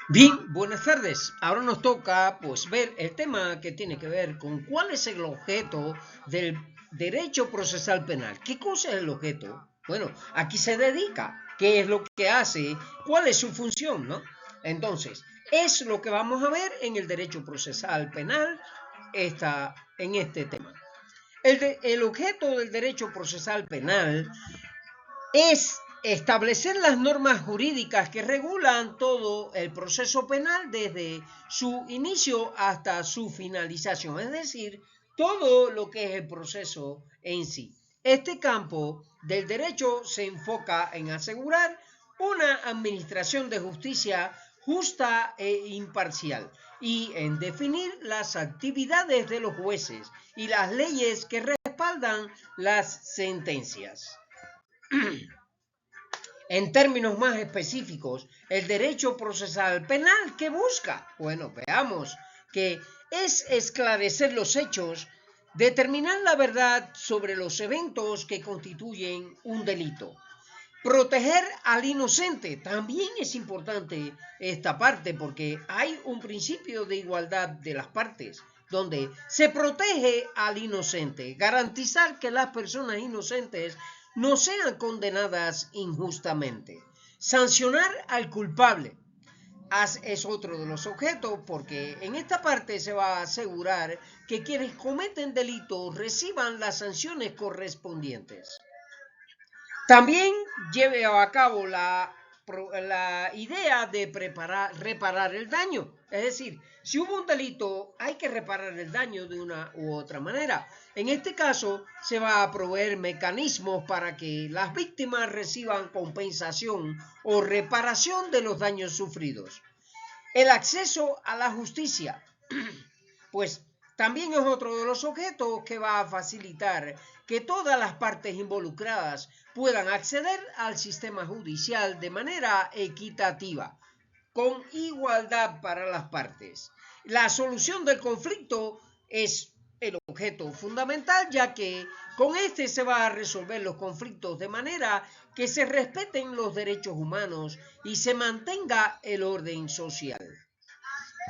Bien, buenas tardes. Ahora nos toca pues ver el tema que tiene que ver con cuál es el objeto del derecho procesal penal. ¿Qué cosa es el objeto? Bueno, aquí se dedica, qué es lo que hace, cuál es su función, ¿no? Entonces, es lo que vamos a ver en el derecho procesal penal en este tema. El objeto del derecho procesal penal es establecer las normas jurídicas que regulan todo el proceso penal desde su inicio hasta su finalización, es decir, todo lo que es el proceso en sí. Este campo del derecho se enfoca en asegurar una administración de justicia justa e imparcial y en definir las actividades de los jueces y las leyes que respaldan las sentencias. En términos más específicos, el derecho procesal penal, ¿qué busca? Bueno, veamos que es esclarecer los hechos, determinar la verdad sobre los eventos que constituyen un delito. Proteger al inocente, también es importante esta parte porque hay un principio de igualdad de las partes donde se protege al inocente, garantizar que las personas inocentes no sean condenadas injustamente. Sancionar al culpable es otro de los objetos porque en esta parte se va a asegurar que quienes cometen delitos reciban las sanciones correspondientes. También lleve a cabo la idea de reparar el daño. Es decir, si hubo un delito, hay que reparar el daño de una u otra manera. En este caso, se va a proveer mecanismos para que las víctimas reciban compensación o reparación de los daños sufridos. El acceso a la justicia, pues también es otro de los objetos que va a facilitar que todas las partes involucradas puedan acceder al sistema judicial de manera equitativa, con igualdad para las partes. La solución del conflicto es el objeto fundamental, ya que con este se va a resolver los conflictos de manera que se respeten los derechos humanos y se mantenga el orden social.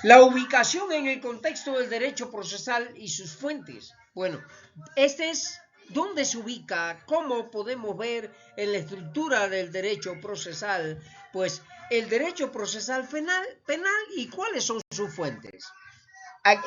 La ubicación en el contexto del derecho procesal y sus fuentes. Bueno, este es dónde se ubica, cómo podemos ver en la estructura del derecho procesal, pues el derecho procesal penal y cuáles son sus fuentes.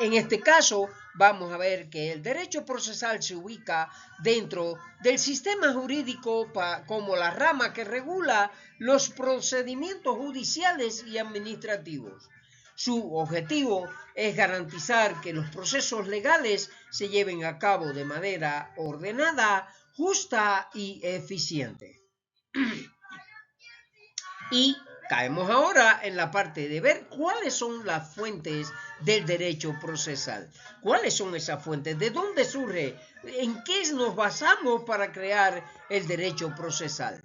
En este caso, vamos a ver que el derecho procesal se ubica dentro del sistema jurídico como la rama que regula los procedimientos judiciales y administrativos. Su objetivo es garantizar que los procesos legales se lleven a cabo de manera ordenada, justa y eficiente. Y caemos ahora en la parte de ver cuáles son las fuentes del derecho procesal. ¿Cuáles son esas fuentes? ¿De dónde surge? ¿En qué nos basamos para crear el derecho procesal?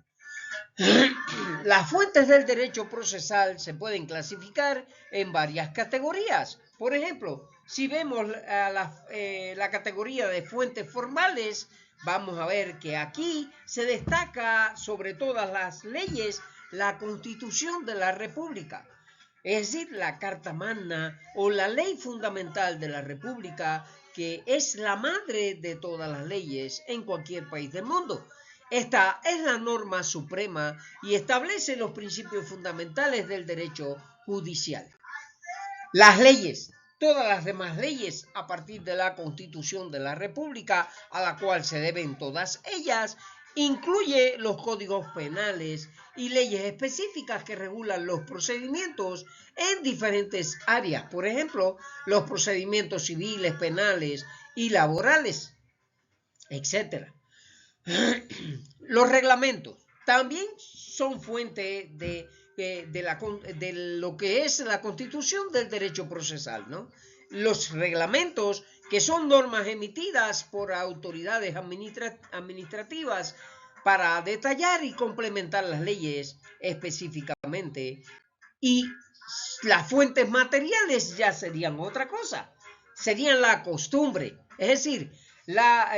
Las fuentes del derecho procesal se pueden clasificar en varias categorías. Por ejemplo, si vemos la categoría de fuentes formales, vamos a ver que aquí se destaca sobre todas las leyes la Constitución de la República, es decir, la Carta Magna o la ley fundamental de la República, que es la madre de todas las leyes en cualquier país del mundo. Esta es la norma suprema y establece los principios fundamentales del derecho judicial. Las leyes, todas las demás leyes a partir de la Constitución de la República, a la cual se deben todas ellas, incluye los códigos penales y leyes específicas que regulan los procedimientos en diferentes áreas. Por ejemplo, los procedimientos civiles, penales y laborales, etc. Los reglamentos también son fuente de lo que es la constitución del derecho procesal, ¿no? Los reglamentos, que son normas emitidas por autoridades administrativas para detallar y complementar las leyes específicamente. Y las fuentes materiales ya serían otra cosa, serían la costumbre, es decir,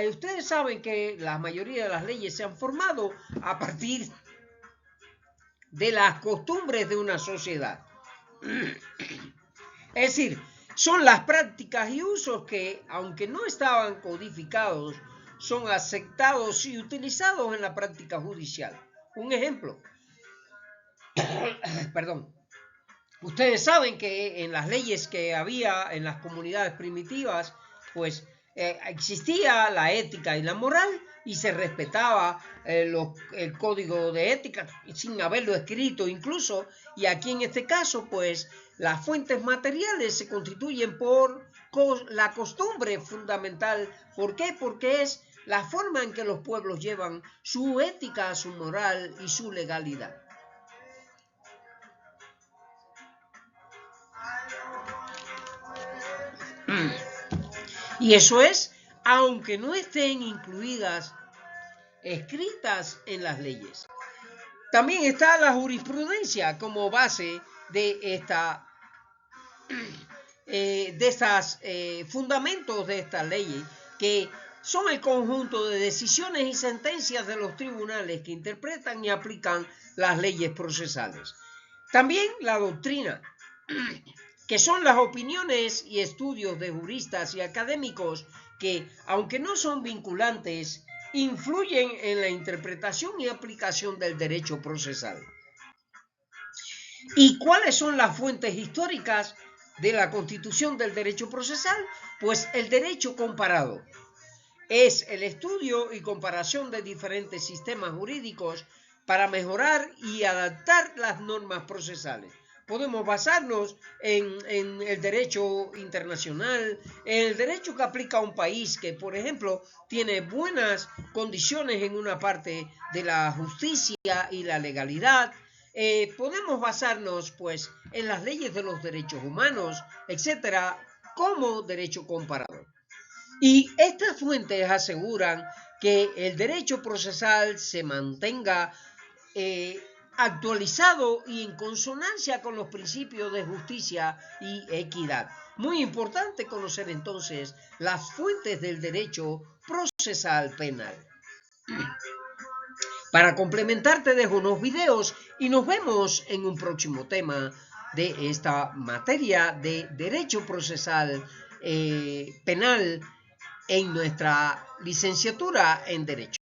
ustedes saben que la mayoría de las leyes se han formado a partir de las costumbres de una sociedad. Es decir, son las prácticas y usos que, aunque no estaban codificados, son aceptados y utilizados en la práctica judicial. Un ejemplo, perdón. Ustedes saben que en las leyes que había en las comunidades primitivas, pues existía la ética y la moral y se respetaba el código de ética sin haberlo escrito incluso, y aquí en este caso pues las fuentes materiales se constituyen por la costumbre fundamental. ¿Por qué? Porque es la forma en que los pueblos llevan su ética, su moral y su legalidad. Y eso es, aunque no estén incluidas, escritas en las leyes. También está la jurisprudencia como base de estos fundamentos de estas leyes, que son el conjunto de decisiones y sentencias de los tribunales que interpretan y aplican las leyes procesales. También la doctrina, que son las opiniones y estudios de juristas y académicos que, aunque no son vinculantes, influyen en la interpretación y aplicación del derecho procesal. ¿Y cuáles son las fuentes históricas de la constitución del derecho procesal? Pues el derecho comparado. Es el estudio y comparación de diferentes sistemas jurídicos para mejorar y adaptar las normas procesales. Podemos basarnos en el derecho internacional, en el derecho que aplica un país que, por ejemplo, tiene buenas condiciones en una parte de la justicia y la legalidad. Podemos basarnos, pues, en las leyes de los derechos humanos, etcétera, como derecho comparado. Y estas fuentes aseguran que el derecho procesal se mantenga actualizado y en consonancia con los principios de justicia y equidad. Muy importante conocer entonces las fuentes del derecho procesal penal. Para complementar te dejo unos videos y nos vemos en un próximo tema de esta materia de derecho procesal penal en nuestra licenciatura en Derecho.